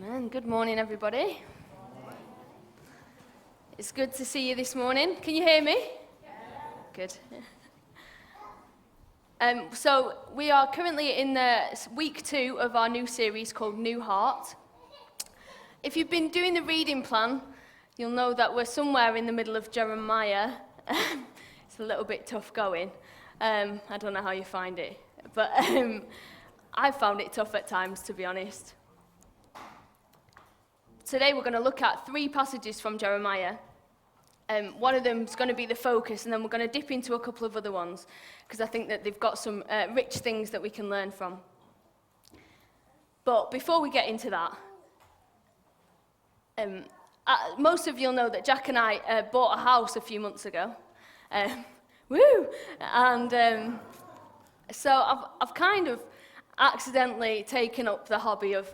Amen. Good morning, everybody. It's good to see you this morning. Can you hear me? Good. So we are currently in the week 2 of our new series called New Heart. If you've been doing the reading plan, you'll know that we're somewhere in the middle of Jeremiah. It's a little bit tough going. I don't know how you find it, but I found it tough at times, to be honest. Today we're going to look at 3 passages from Jeremiah. One of them is going to be the focus, and then we're going to dip into a couple of other ones, because I think that they've got some rich things that we can learn from. But before we get into that, most of you'll know that Jack and I bought a house a few months ago. Woo! And so I've kind of accidentally taken up the hobby of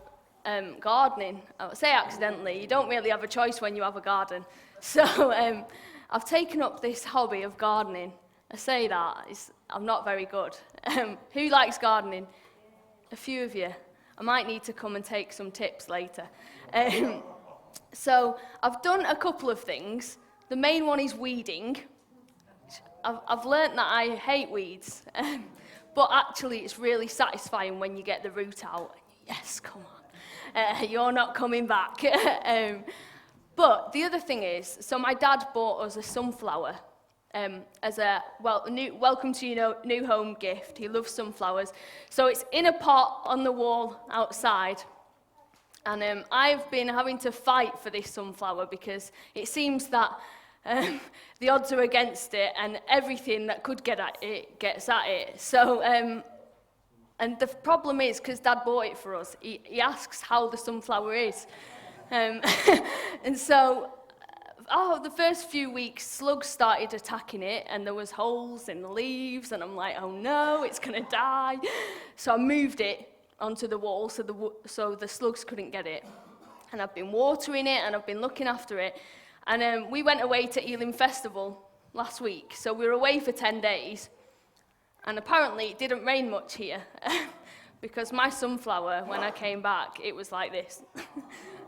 gardening. I would say accidentally. You don't really have a choice when you have a garden. So I've taken up this hobby of gardening. I say that, I'm not very good. Who likes gardening? A few of you. I might need to come and take some tips later. So I've done a couple of things. The main one is weeding. I've learnt that I hate weeds. But actually it's really satisfying when you get the root out. Yes, come on. You're not coming back. But the other thing is, so my dad bought us a sunflower as a welcome to your new home gift. He loves sunflowers. So it's in a pot on the wall outside. And I've been having to fight for this sunflower because it seems that the odds are against it, and everything that could get at it gets at it. So, and the problem is, because Dad bought it for us, he asks how the sunflower is. And so, the first few weeks, slugs started attacking it, and there was holes in the leaves, and I'm like, oh no, it's going to die. So I moved it onto the wall so the slugs couldn't get it. And I've been watering it, and I've been looking after it. And we went away to Ealing Festival last week, so we were away for 10 days. And apparently it didn't rain much here, because my sunflower, when I came back, it was like this.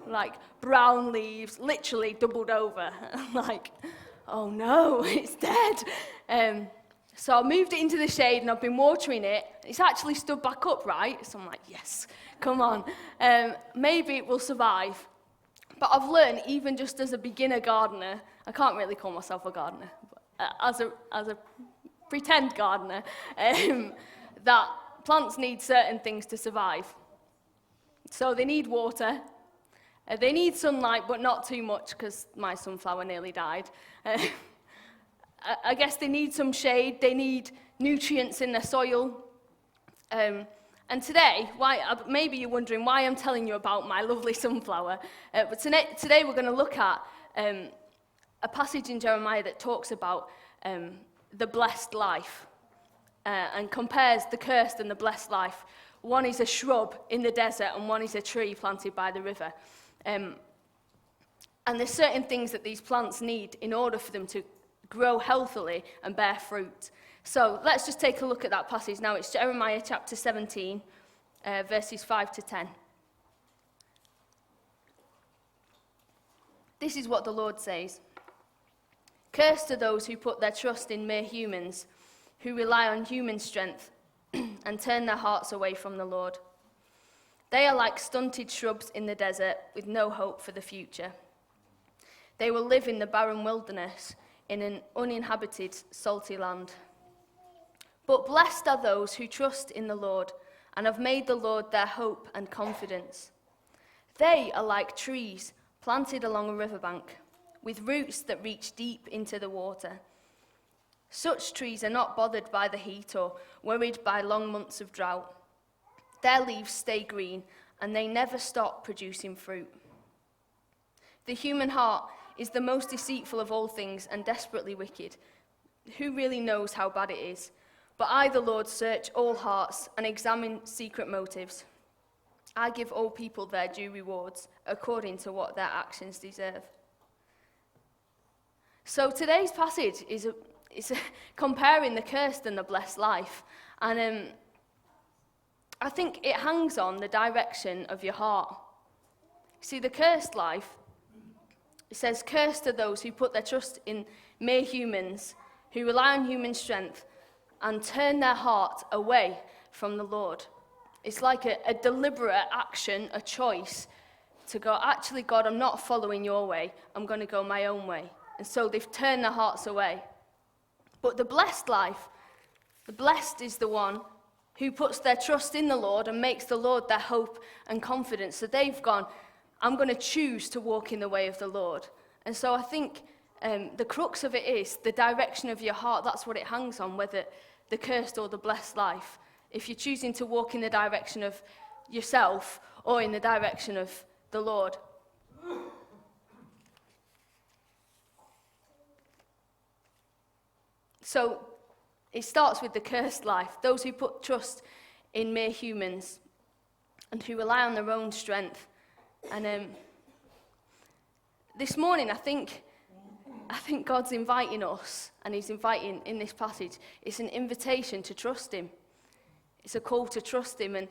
Like brown leaves, literally doubled over. Like, oh no, it's dead. So I moved it into the shade, and I've been watering it. It's actually stood back upright, so I'm like, yes, come on. Maybe it will survive. But I've learned, even just as a beginner gardener, I can't really call myself a gardener, but as a pretend gardener, that plants need certain things to survive. So they need water, they need sunlight, but not too much, because my sunflower nearly died. I guess they need some shade, they need nutrients in their soil. And today, maybe you're wondering why I'm telling you about my lovely sunflower. But today we're going to look at a passage in Jeremiah that talks about the blessed life and compares the cursed and the blessed life. One is a shrub in the desert, and one is a tree planted by the river. And there's certain things that these plants need in order for them to grow healthily and bear fruit. So let's just take a look at that passage now. It's Jeremiah chapter 17, verses 5 to 10. This is what the Lord says. Cursed are those who put their trust in mere humans, who rely on human strength and turn their hearts away from the Lord. They are like stunted shrubs in the desert with no hope for the future. They will live in the barren wilderness in an uninhabited, salty land. But blessed are those who trust in the Lord and have made the Lord their hope and confidence. They are like trees planted along a riverbank, with roots that reach deep into the water. Such trees are not bothered by the heat or worried by long months of drought. Their leaves stay green, and they never stop producing fruit. The human heart is the most deceitful of all things and desperately wicked. Who really knows how bad it is? But I, the Lord, search all hearts and examine secret motives. I give all people their due rewards according to what their actions deserve. So today's passage is comparing the cursed and the blessed life. And I think it hangs on the direction of your heart. See, the cursed life, it says, cursed are those who put their trust in mere humans, who rely on human strength and turn their heart away from the Lord. It's like a deliberate action, a choice to go, actually, God, I'm not following your way. I'm going to go my own way. And so they've turned their hearts away. But the blessed life, the blessed is the one who puts their trust in the Lord and makes the Lord their hope and confidence. So they've gone, I'm going to choose to walk in the way of the Lord. And so I think the crux of it is the direction of your heart. That's what it hangs on, whether the cursed or the blessed life. If you're choosing to walk in the direction of yourself or in the direction of the Lord. So it starts with the cursed life, those who put trust in mere humans and who rely on their own strength. And this morning, I think God's inviting us, and he's inviting in this passage, it's an invitation to trust him. It's a call to trust him. And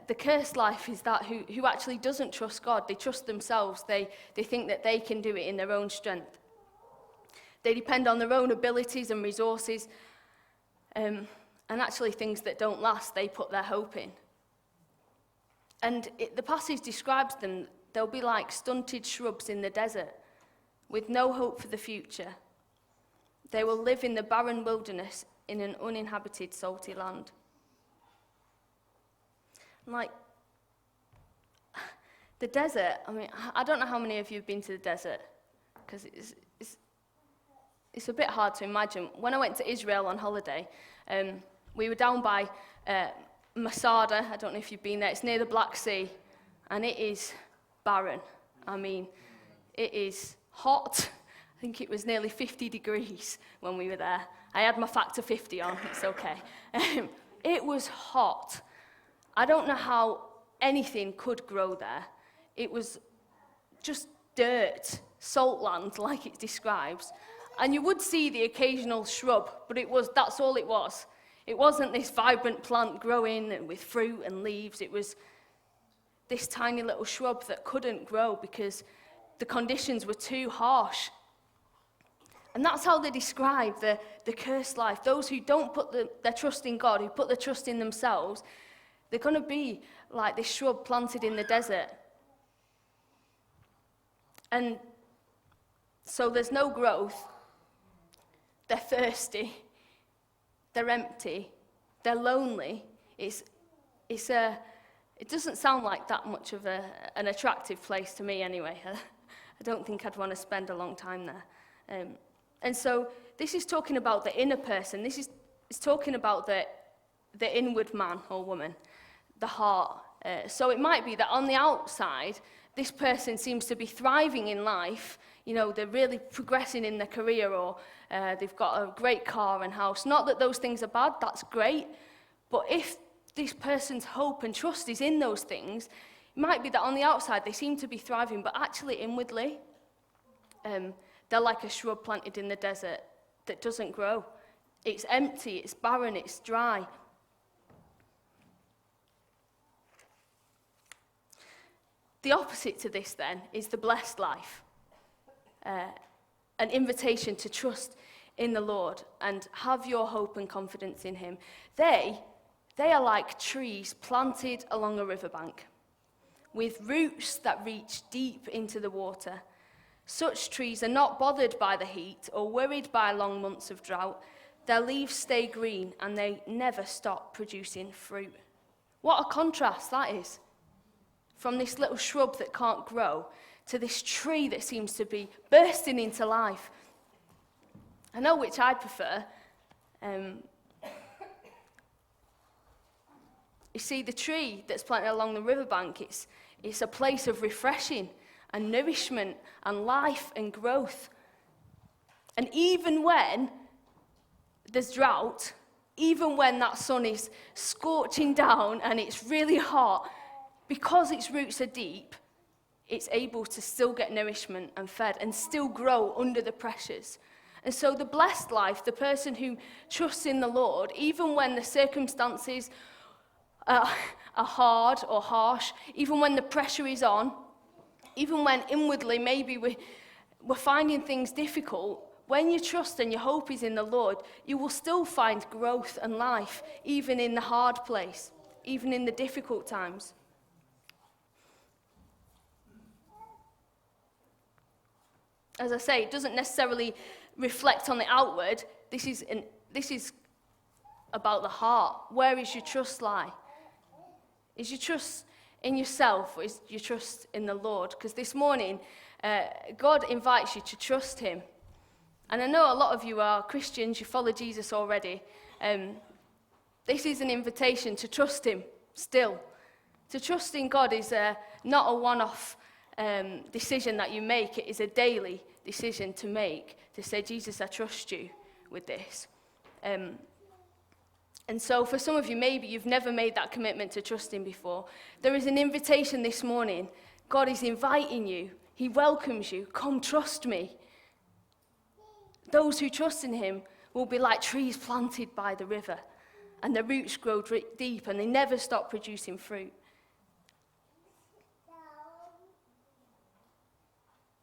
the cursed life is that who actually doesn't trust God. They trust themselves. They think that they can do it in their own strength. They depend on their own abilities and resources. And actually things that don't last, they put their hope in. And the passage describes them, they'll be like stunted shrubs in the desert, with no hope for the future. They will live in the barren wilderness in an uninhabited, salty land. Like, the desert, I mean, I don't know how many of you have been to the desert, because it's a bit hard to imagine. When I went to Israel on holiday, we were down by Masada. I don't know if you've been there. It's near the Black Sea, and it is barren. I mean, it is hot. I think it was nearly 50 degrees when we were there. I had my factor 50 on. It's okay. It was hot. I don't know how anything could grow there. It was just dirt, salt land, like it describes. And you would see the occasional shrub, but that's all it was. It wasn't this vibrant plant growing with fruit and leaves. It was this tiny little shrub that couldn't grow because the conditions were too harsh. And that's how they describe the cursed life. Those who don't put their trust in God, who put their trust in themselves, they're going to be like this shrub planted in the desert. And so there's no growth. They're thirsty. They're empty. They're lonely. It doesn't sound like that much of an attractive place to me anyway. I don't think I'd want to spend a long time there. And so this is talking about the inner person. This is talking about the inward man or woman, the heart. So it might be that on the outside, this person seems to be thriving in life. You know, they're really progressing in their career, or they've got a great car and house. Not that those things are bad, that's great. But if this person's hope and trust is in those things, it might be that on the outside they seem to be thriving, but actually inwardly, they're like a shrub planted in the desert that doesn't grow. It's empty, it's barren, it's dry. The opposite to this, then, is the blessed life. An invitation to trust in the Lord and have your hope and confidence in him. They are like trees planted along a riverbank with roots that reach deep into the water. Such trees are not bothered by the heat or worried by long months of drought. Their leaves stay green and they never stop producing fruit. What a contrast that is. From this little shrub that can't grow to this tree that seems to be bursting into life. I know which I prefer. You see, the tree that's planted along the riverbank, it's a place of refreshing and nourishment and life and growth. And even when there's drought, even when that sun is scorching down and it's really hot, because its roots are deep, it's able to still get nourishment and fed and still grow under the pressures. And so the blessed life, the person who trusts in the Lord, even when the circumstances are hard or harsh, even when the pressure is on, Even when inwardly maybe we're finding things difficult, when your trust and your hope is in the Lord, you will still find growth and life, even in the hard place, even in the difficult times. As I say, it doesn't necessarily reflect on the outward. This is about the heart. Where is your trust lie? Is your trust in yourself, or is your trust in the Lord? Because this morning, God invites you to trust him. And I know a lot of you are Christians, you follow Jesus already. This is an invitation to trust him still. To trust in God is not a one-off decision that you make. It is a daily decision to make, to say, Jesus, I trust you with this. And so for some of you, maybe you've never made that commitment to trust him before. There is an invitation this morning. God is inviting you. He welcomes you. Come, trust me. Those who trust in him will be like trees planted by the river, and their roots grow deep, and they never stop producing fruit.